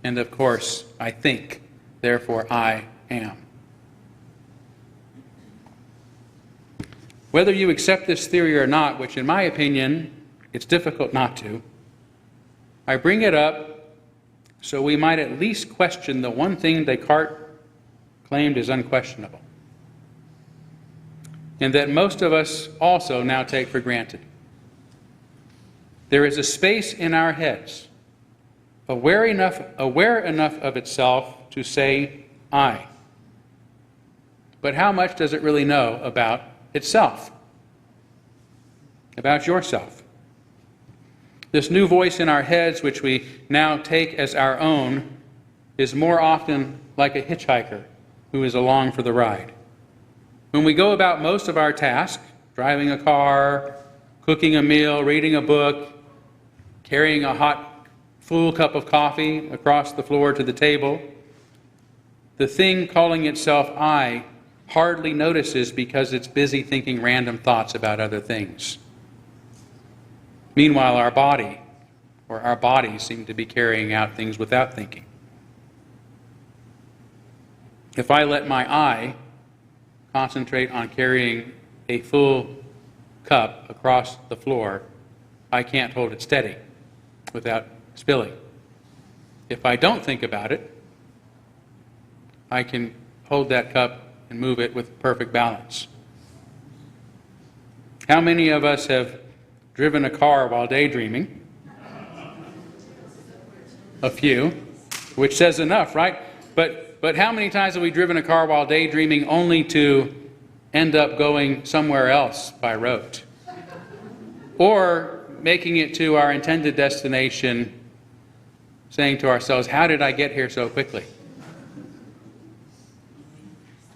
and of course, I think, therefore I am. Whether you accept this theory or not, which in my opinion, it's difficult not to, I bring it up so we might at least question the one thing Descartes claimed is unquestionable, and that most of us also now take for granted. There is a space in our heads, aware enough of itself to say, I. But how much does it really know about itself? About yourself? This new voice in our heads, which we now take as our own, is more often like a hitchhiker who is along for the ride. When we go about most of our tasks, driving a car, cooking a meal, reading a book, carrying a hot, full cup of coffee across the floor to the table, the thing calling itself I hardly notices because it's busy thinking random thoughts about other things. Meanwhile, our bodies seem to be carrying out things without thinking. If I let my I concentrate on carrying a full cup across the floor, I can't hold it steady without spilling. If I don't think about it, I can hold that cup and move it with perfect balance. How many of us have driven a car while daydreaming? A few, which says enough, right? But how many times have we driven a car while daydreaming only to end up going somewhere else by rote? Or making it to our intended destination, saying to ourselves, how did I get here so quickly?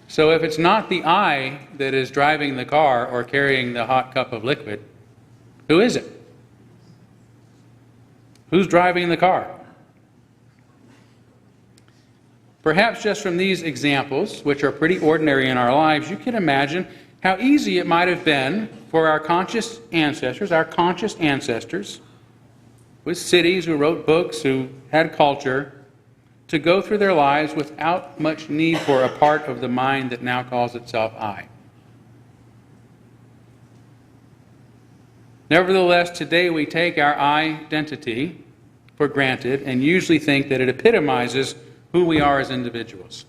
So if it's not the I that is driving the car or carrying the hot cup of liquid, who is it? Who's driving the car? Perhaps just from these examples, which are pretty ordinary in our lives, you can imagine how easy it might have been for our conscious ancestors with cities who wrote books, who had culture, to go through their lives without much need for a part of the mind that now calls itself I. Nevertheless, today we take our identity for granted and usually think that it epitomizes who we are as individuals.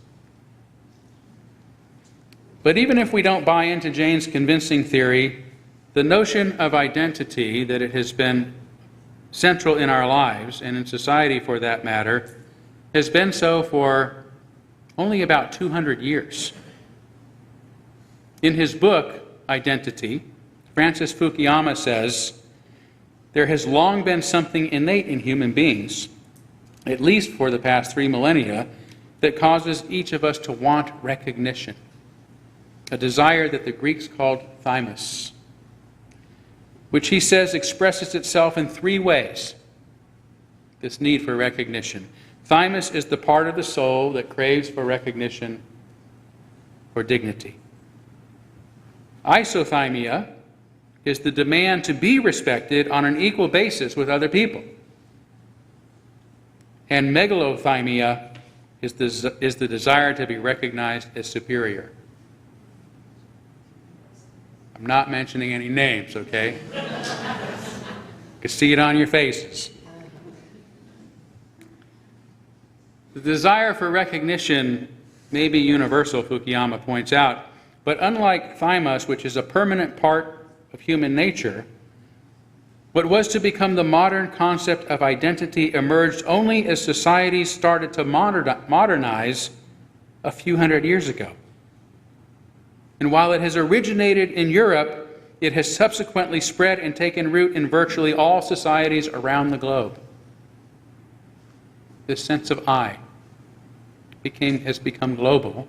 But even if we don't buy into Jane's convincing theory, the notion of identity, that it has been central in our lives, and in society for that matter, has been so for only about 200 years. In his book, Identity, Francis Fukuyama says, there has long been something innate in human beings, at least for the past 3 millennia, that causes each of us to want recognition, a desire that the Greeks called thymos, which he says expresses itself in 3 ways, this need for recognition. Thymus is the part of the soul that craves for recognition or dignity. Isothymia is the demand to be respected on an equal basis with other people. And megalothymia is the desire to be recognized as superior. I'm not mentioning any names, okay? You can see it on your faces. The desire for recognition may be universal, Fukuyama points out, but unlike thymos, which is a permanent part of human nature, what was to become the modern concept of identity emerged only as societies started to modernize a few hundred years ago. And while it has originated in Europe, it has subsequently spread and taken root in virtually all societies around the globe. This sense of I has become global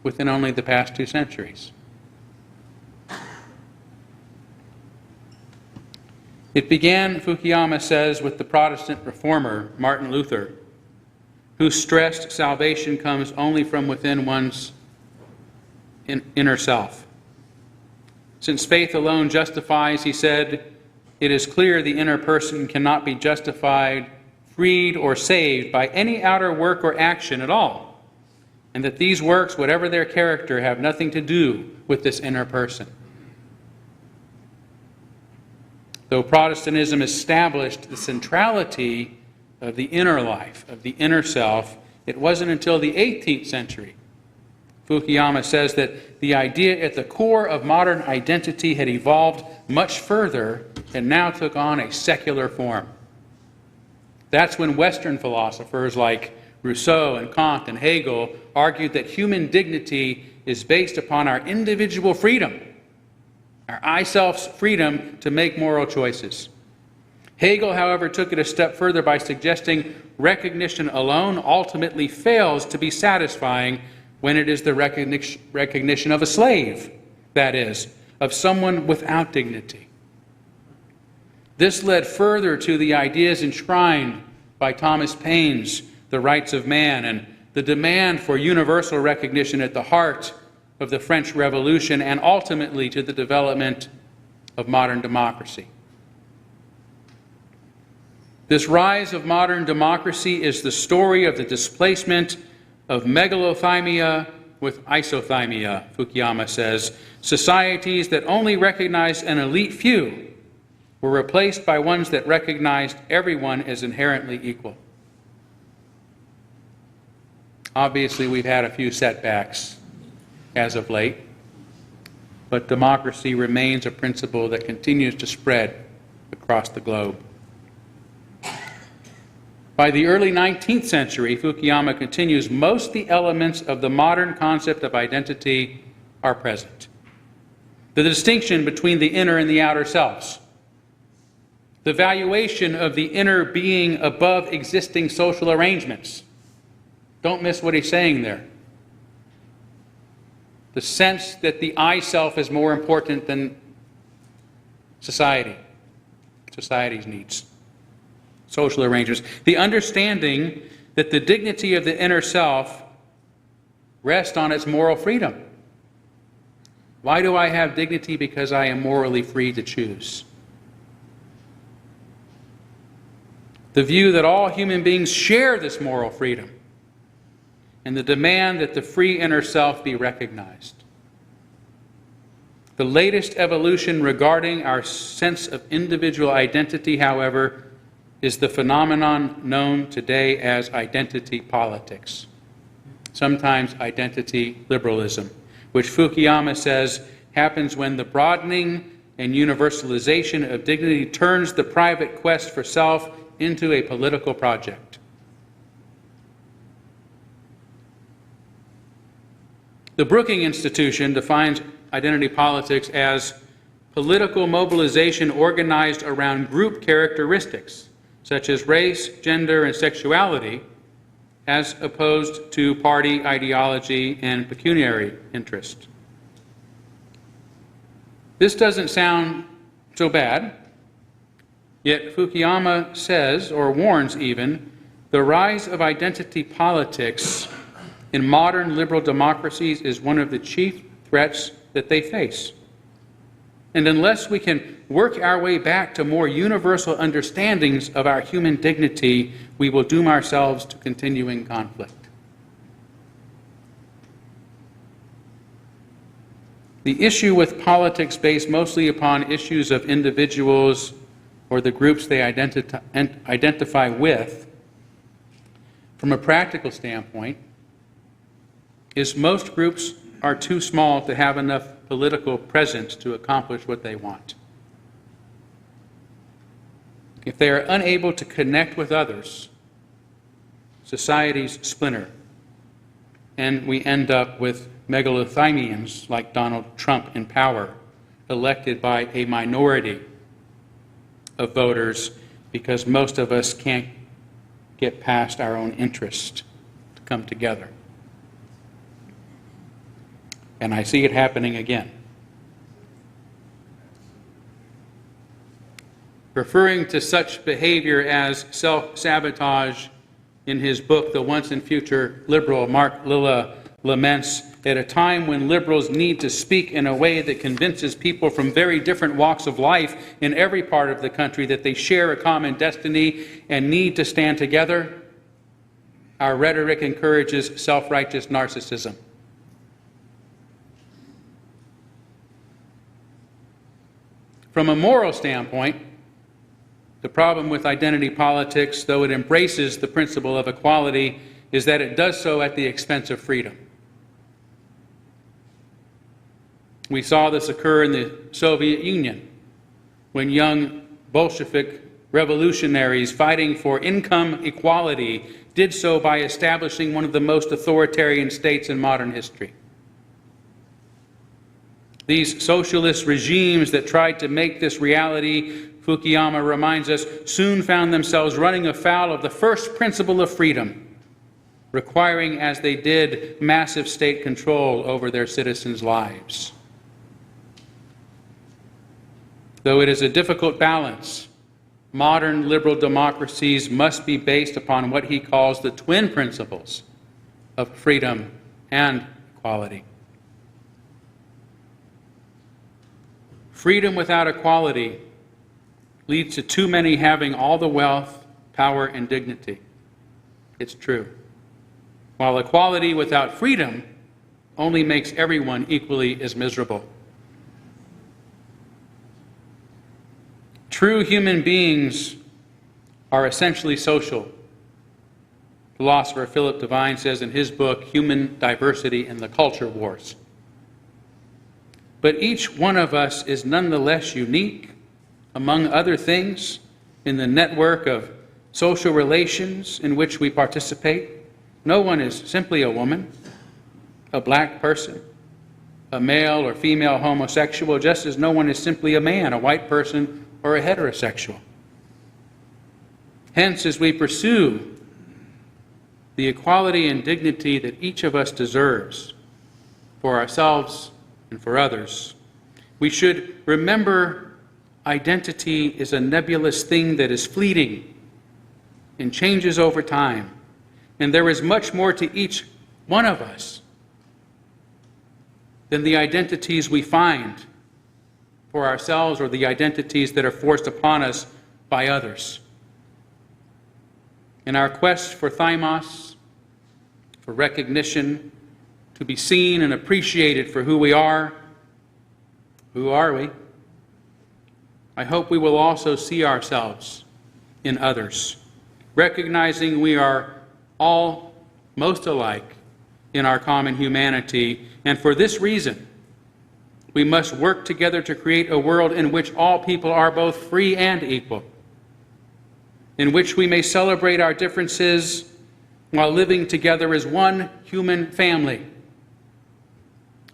within only the past 2 centuries. It began, Fukuyama says, with the Protestant reformer Martin Luther, who stressed salvation comes only from within one's inner self. Since faith alone justifies, he said, it is clear the inner person cannot be justified, freed, or saved by any outer work or action at all, and that these works, whatever their character, have nothing to do with this inner person. Though Protestantism established the centrality of the inner life, of the inner self, it wasn't until the 18th century, Fukuyama says, that the idea at the core of modern identity had evolved much further and now took on a secular form. That's when Western philosophers like Rousseau and Kant and Hegel argued that human dignity is based upon our individual freedom, our I-self's freedom to make moral choices. Hegel, however, took it a step further by suggesting recognition alone ultimately fails to be satisfying when it is the recognition of a slave, that is, of someone without dignity. This led further to the ideas enshrined by Thomas Paine's The Rights of Man and the demand for universal recognition at the heart of the French Revolution, and ultimately to the development of modern democracy. This rise of modern democracy is the story of the displacement of megalothymia with isothymia, Fukuyama says. Societies that only recognized an elite few were replaced by ones that recognized everyone as inherently equal. Obviously, we've had a few setbacks as of late, but democracy remains a principle that continues to spread across the globe. By the early 19th century, Fukuyama continues, most the elements of the modern concept of identity are present. The distinction between the inner and the outer selves, the valuation of the inner being above existing social arrangements. Don't miss what he's saying there. The sense that the I-self is more important than society's needs, social arrangements. The understanding that the dignity of the inner self rests on its moral freedom. Why do I have dignity? Because I am morally free to choose. The view that all human beings share this moral freedom, and the demand that the free inner self be recognized. The latest evolution regarding our sense of individual identity, however, is the phenomenon known today as identity politics, sometimes identity liberalism, which Fukuyama says happens when the broadening and universalization of dignity turns the private quest for self into a political project. The Brookings Institution defines identity politics as political mobilization organized around group characteristics, such as race, gender, and sexuality, as opposed to party ideology and pecuniary interest. This doesn't sound so bad, yet Fukuyama says, or warns even, the rise of identity politics in modern liberal democracies is one of the chief threats that they face. And unless we can work our way back to more universal understandings of our human dignity, we will doom ourselves to continuing conflict. The issue with politics based mostly upon issues of individuals or the groups they identify with, from a practical standpoint, is most groups are too small to have enough political presence to accomplish what they want. If they are unable to connect with others, societies splinter, and we end up with megalothymians like Donald Trump in power, elected by a minority of voters because most of us can't get past our own interest to come together. And I see it happening again. Referring to such behavior as self-sabotage in his book, The Once and Future Liberal, Mark Lilla laments, at a time when liberals need to speak in a way that convinces people from very different walks of life in every part of the country that they share a common destiny and need to stand together, our rhetoric encourages self-righteous narcissism. From a moral standpoint, the problem with identity politics, though it embraces the principle of equality, is that it does so at the expense of freedom. We saw this occur in the Soviet Union, when young Bolshevik revolutionaries fighting for income equality did so by establishing one of the most authoritarian states in modern history. These socialist regimes that tried to make this reality, Fukuyama reminds us, soon found themselves running afoul of the first principle of freedom, requiring, as they did, massive state control over their citizens' lives. Though it is a difficult balance, modern liberal democracies must be based upon what he calls the twin principles of freedom and equality. Freedom without equality leads to too many having all the wealth, power, and dignity. It's true. While equality without freedom only makes everyone equally as miserable. True human beings are essentially social. Philosopher Philip Devine says in his book, Human Diversity and the Culture Wars. But each one of us is nonetheless unique, among other things, in the network of social relations in which we participate. No one is simply a woman, a black person, a male or female homosexual, just as no one is simply a man, a white person, or a heterosexual. Hence, as we pursue the equality and dignity that each of us deserves for ourselves and for others, we should remember identity is a nebulous thing that is fleeting and changes over time. And there is much more to each one of us than the identities we find for ourselves or the identities that are forced upon us by others. In our quest for thymos, for recognition, to be seen and appreciated for who we are, Who are we? I hope we will also see ourselves in others, recognizing we are all most alike in our common humanity, and for this reason, we must work together to create a world in which all people are both free and equal, in which we may celebrate our differences while living together as one human family,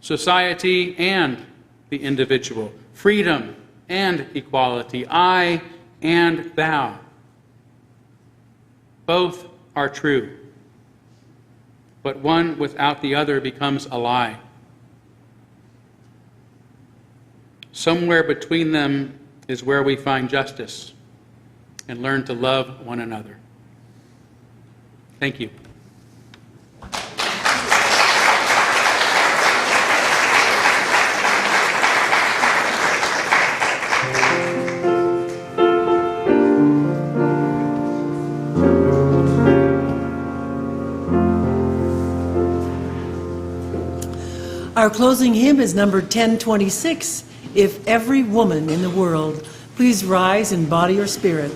society and the individual, freedom and equality, I and thou. Both are true, but one without the other becomes a lie. Somewhere between them is where we find justice and learn to love one another. Thank you. Our closing hymn is number 1026, If Every Woman in the World. Please rise in body or spirit.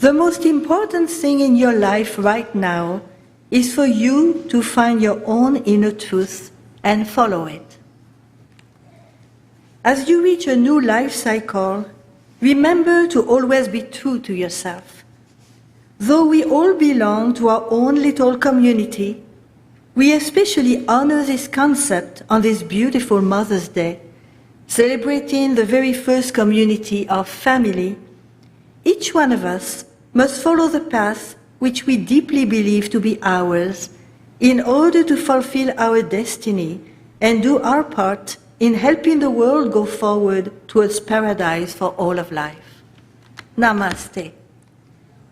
The most important thing in your life right now is for you to find your own inner truth and follow it. As you reach a new life cycle, remember to always be true to yourself. Though we all belong to our own little community, we especially honor this concept on this beautiful Mother's Day, celebrating the very first community of family. Each one of us must follow the path which we deeply believe to be ours in order to fulfill our destiny and do our part in helping the world go forward towards paradise for all of life. Namaste.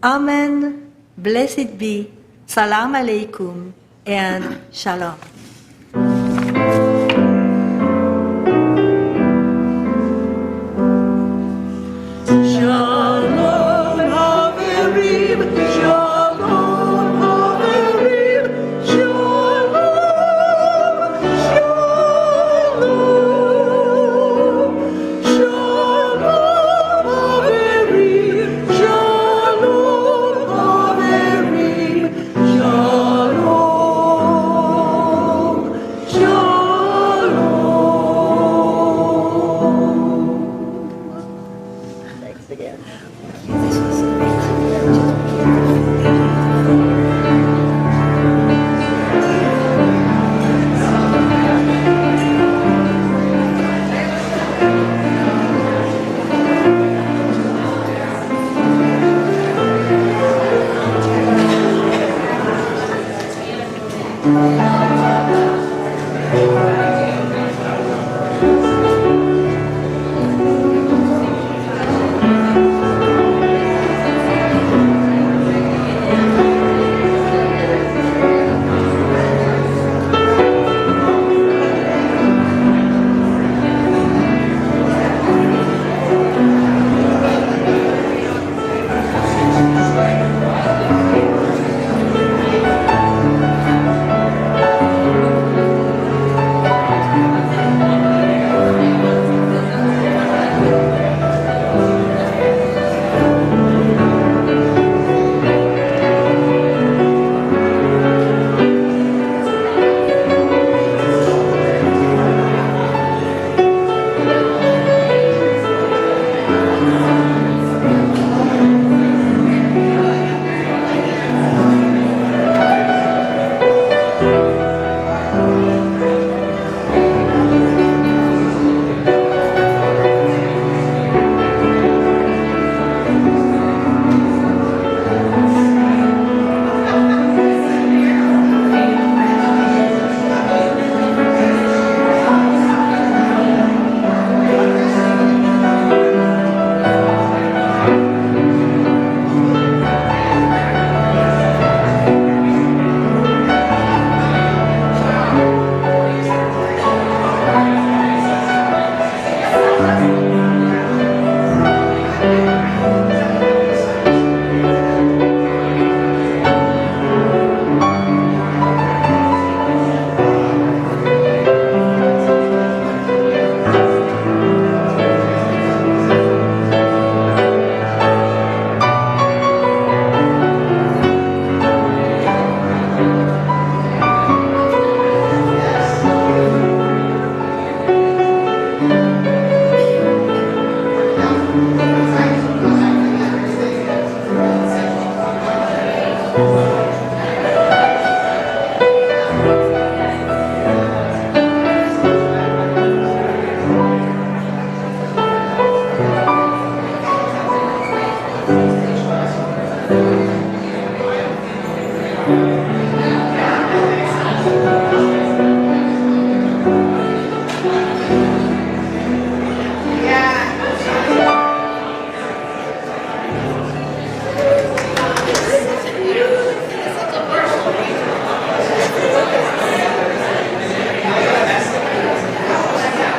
Amen. Blessed be. Salam alaikum and shalom.